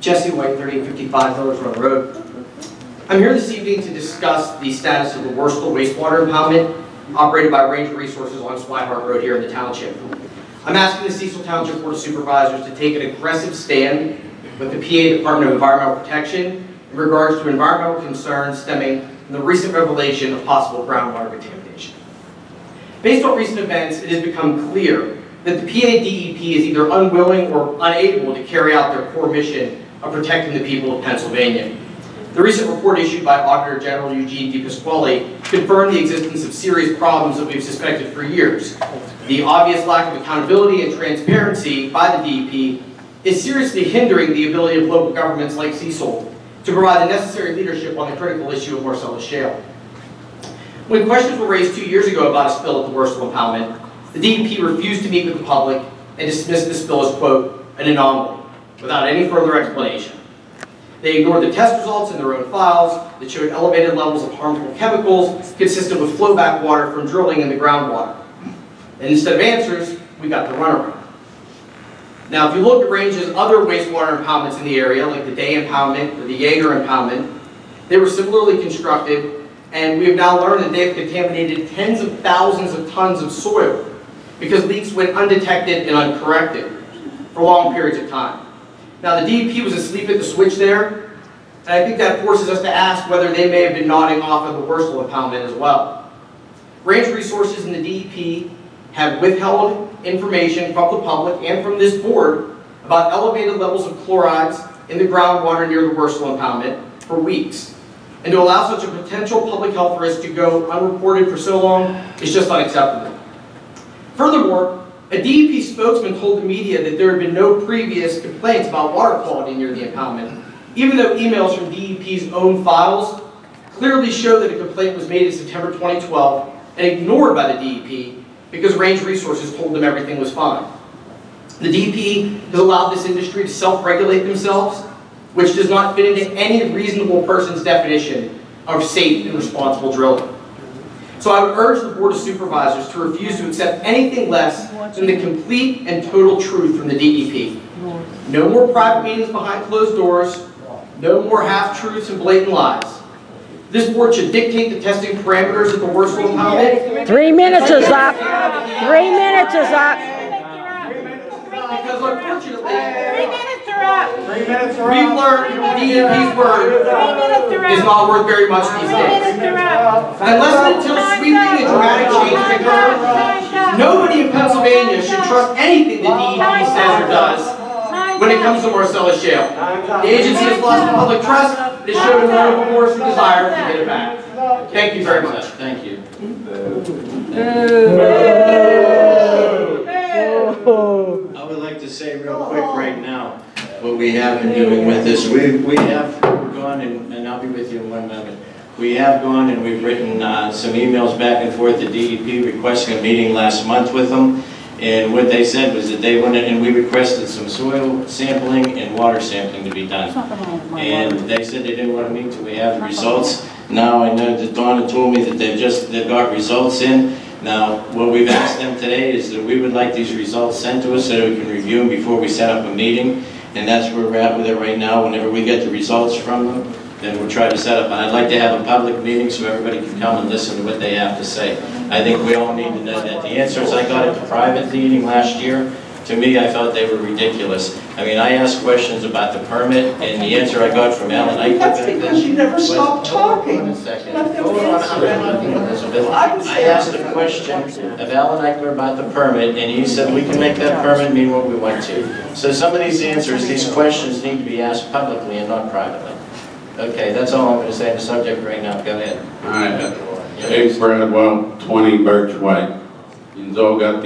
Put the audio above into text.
Jesse White, 3855 Village Run Road. I'm here this evening to discuss the status of the Worstel wastewater impoundment operated by Ranger Resources on Swihart Road here in the township. I'm asking the Cecil Township Board of Supervisors to take an aggressive stand with the PA Department of Environmental Protection in regards to environmental concerns stemming from the recent revelation of possible groundwater contamination. Based on recent events, it has become clear that the PA DEP is either unwilling or unable to carry out their core mission of protecting the people of Pennsylvania. The recent report issued by Auditor General Eugene DePasquale confirmed the existence of serious problems that we've suspected for years. The obvious lack of accountability and transparency by the DEP is seriously hindering the ability of local governments like Cecil to provide the necessary leadership on the critical issue of Marcellus Shale. When questions were raised 2 years ago about a spill at the Worstel impoundment, the DEP refused to meet with the public and dismissed the spill as, quote, an anomaly, without any further explanation. They ignored the test results in their own files that showed elevated levels of harmful chemicals consistent with flowback water from drilling in the groundwater. And instead of answers, we got the runaround. Now, if you look at Range's other wastewater impoundments in the area, like the Day impoundment or the Jaeger impoundment, they were similarly constructed, and we have now learned that they have contaminated tens of thousands of tons of soil because leaks went undetected and uncorrected for long periods of time. Now, the DEP was asleep at the switch there, and I think that forces us to ask whether they may have been nodding off of the Worstel impoundment as well. Range Resources and the DEP have withheld information from the public and from this board about elevated levels of chlorides in the groundwater near the Worstel impoundment for weeks. And to allow such a potential public health risk to go unreported for so long is just unacceptable. Furthermore, a DEP spokesman told the media that there had been no previous complaints about water quality near the impoundment, even though emails from DEP's own files clearly show that a complaint was made in September 2012 and ignored by the DEP because Range Resources told them everything was fine. The DEP has allowed this industry to self-regulate themselves, which does not fit into any reasonable person's definition of safe and responsible drilling. So I would urge the Board of Supervisors to refuse to accept anything less than the complete and total truth from the DEP. No more private meetings behind closed doors, no more half-truths and blatant lies. This board should dictate the testing parameters at the Worstel impoundment. 3 minutes is up. 3 minutes is up. Because unfortunately, 3 minutes are up. we've learned DEP's word is not worth very much these days. Unless and until sweeping and dramatic change can occur, nobody in Pennsylvania should trust anything the DEP says or does when it comes to Marcellus Shale. The agency has lost the public trust and has shown no remorse or desire to get it back. Thank you very much. Thank you. I would like to say real quick right now what we have been doing with this. We have gone, and I'll be with you in 1 moment. We have gone and we've written some emails back and forth to DEP requesting a meeting last month with them. And what they said was that they wanted, and we requested some soil sampling and water sampling to be done. And they said they didn't want to meet till we have the results. Now I know that Donna told me that they've got results in. Now what we've asked them today is that we would like these results sent to us so that we can review them before we set up a meeting. And that's where we're at with it right now. Whenever we get the results from them, then we'll try to set up. And I'd like to have a public meeting so everybody can come and listen to what they have to say. I think we all need to know that. The answers I got at the private meeting last year, to me, I thought they were ridiculous. I mean, I asked questions about the permit, and the answer I got from Alan Eichler... That's because you never stopped talking. Hold on a second. Hold on, Elizabeth. I asked a question of Alan Eichler about the permit, and he said we can make that permit mean what we want to. So some of these answers, these questions need to be asked publicly and not privately. Okay, that's all I'm going to say on the subject right now. Go ahead. All right. James Bradwell, 20 Birch Way. You've all got the